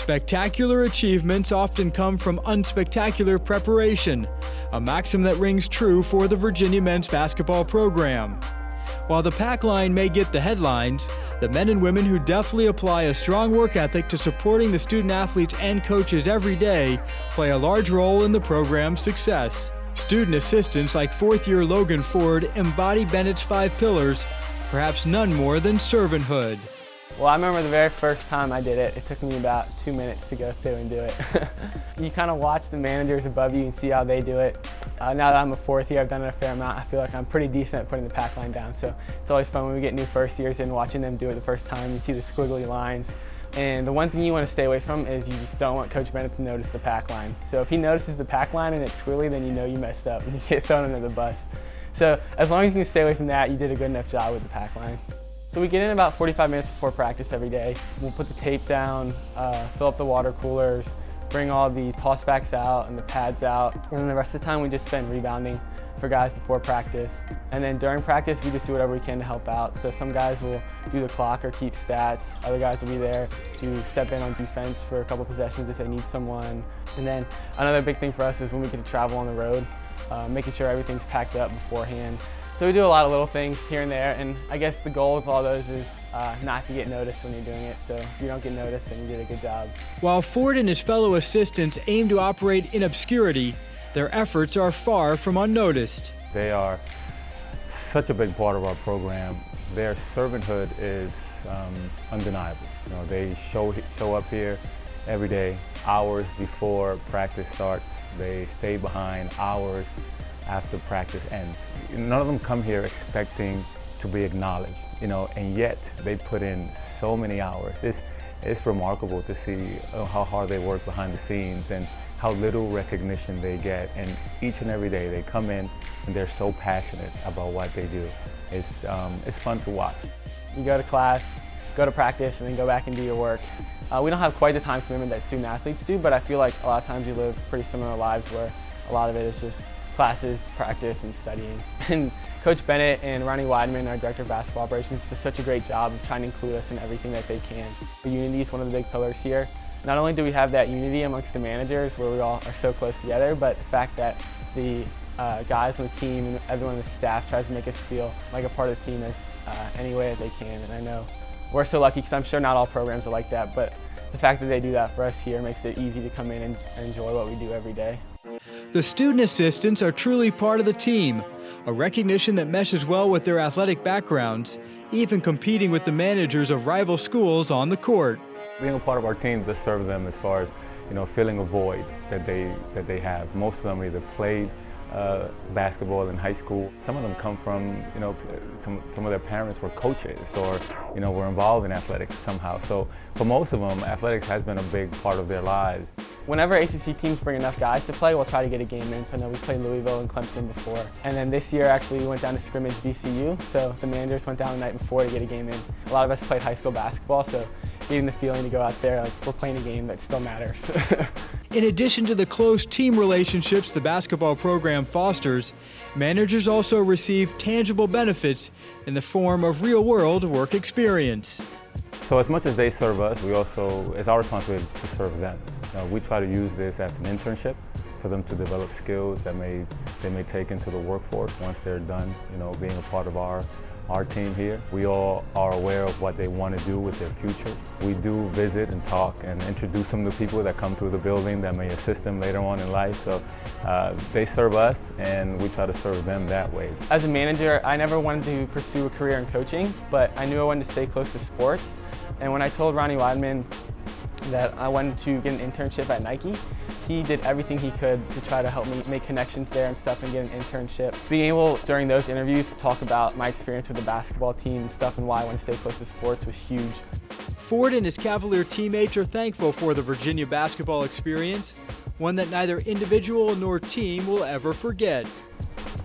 Spectacular achievements often come from unspectacular preparation, a maxim that rings true for the Virginia men's basketball program. While the pack line may get the headlines, the men and women who deftly apply a strong work ethic to supporting the student athletes and coaches every day play a large role in the program's success. Student assistants like fourth-year Logan Ford embody Bennett's 5 pillars, perhaps none more than servanthood. Well, I remember the very first time I did it, it took me about 2 minutes to go through and do it. You kind of watch the managers above you and see how they do it. Now that I'm a fourth year, I've done it a fair amount. I feel like I'm pretty decent at putting the pack line down. So it's always fun when we get new first years in, watching them do it the first time. You see the squiggly lines. And the one thing you want to stay away from is you just don't want Coach Bennett to notice the pack line. So if he notices the pack line and it's squiggly, then you know you messed up and you get thrown under the bus. So as long as you can stay away from that, you did a good enough job with the pack line. So we get in about 45 minutes before practice every day. We'll put the tape down, fill up the water coolers, bring all the tossbacks out and the pads out. And then the rest of the time we just spend rebounding for guys before practice. And then during practice, we just do whatever we can to help out. So some guys will do the clock or keep stats. Other guys will be there to step in on defense for a couple possessions if they need someone. And then another big thing for us is when we get to travel on the road, making sure everything's packed up beforehand. So we do a lot of little things here and there, and I guess the goal with all those is not to get noticed when you're doing it. So if you don't get noticed, then you did a good job. While Ford and his fellow assistants aim to operate in obscurity, their efforts are far from unnoticed. They are such a big part of our program. Their servanthood is undeniable. You know, they show up here every day, hours before practice starts. They stay behind hours after practice ends. None of them come here expecting to be acknowledged, you know, and yet they put in so many hours. It's remarkable to see how hard they work behind the scenes and how little recognition they get. And each and every day they come in and they're so passionate about what they do. It's fun to watch. You go to class, go to practice, and then go back and do your work. We don't have quite the time commitment that student athletes do, but I feel like a lot of times you live pretty similar lives where a lot of it is just classes, practice, and studying. And Coach Bennett and Ronnie Weidman, our Director of Basketball Operations, do such a great job of trying to include us in everything that they can. The unity is one of the big pillars here. Not only do we have that unity amongst the managers where we all are so close together, but the fact that the guys on the team and everyone on the staff tries to make us feel like a part of the team as any way that they can. And I know we're so lucky because I'm sure not all programs are like that, but the fact that they do that for us here makes it easy to come in and enjoy what we do every day. The student assistants are truly part of the team, a recognition that meshes well with their athletic backgrounds, even competing with the managers of rival schools on the court. Being a part of our team does serve them as far as, you know, filling a void that they have. Most of them either played basketball in high school. Some of them come from, you know, some of their parents were coaches or, you know, were involved in athletics somehow. So for most of them, athletics has been a big part of their lives. Whenever ACC teams bring enough guys to play, we'll try to get a game in. So I know we played Louisville and Clemson before. And then this year, actually, we went down to scrimmage VCU. So the managers went down the night before to get a game in. A lot of us played high school basketball, so getting the feeling to go out there, like we're playing a game that still matters. In addition to the close team relationships the basketball program fosters, managers also receive tangible benefits in the form of real-world work experience. So as much as they serve us, it's our responsibility to serve them. We try to use this as an internship for them to develop skills that they may take into the workforce once they're done, you know, being a part of our team here. We all are aware of what they want to do with their futures. We do visit and talk and introduce some of the people that come through the building that may assist them later on in life. So they serve us and we try to serve them that way. As a manager, I never wanted to pursue a career in coaching, but I knew I wanted to stay close to sports. And when I told Ronnie Weidman that I wanted to get an internship at Nike, he did everything he could to try to help me make connections there and stuff and get an internship. Being able, during those interviews, to talk about my experience with the basketball team and stuff and why I want to stay close to sports was huge. Ford and his Cavalier teammates are thankful for the Virginia basketball experience, one that neither individual nor team will ever forget.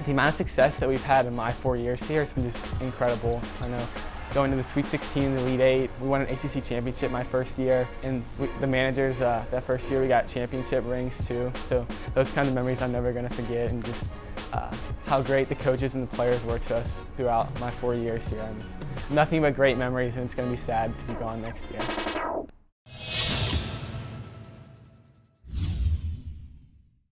The amount of success that we've had in my 4 years here has been just incredible. I know going to the Sweet 16, the Elite 8, we won an ACC championship my first year, and the managers, that first year we got championship rings too. So those kinds of memories I'm never going to forget, and just how great the coaches and the players were to us throughout my 4 years here. Nothing but great memories, and it's going to be sad to be gone next year.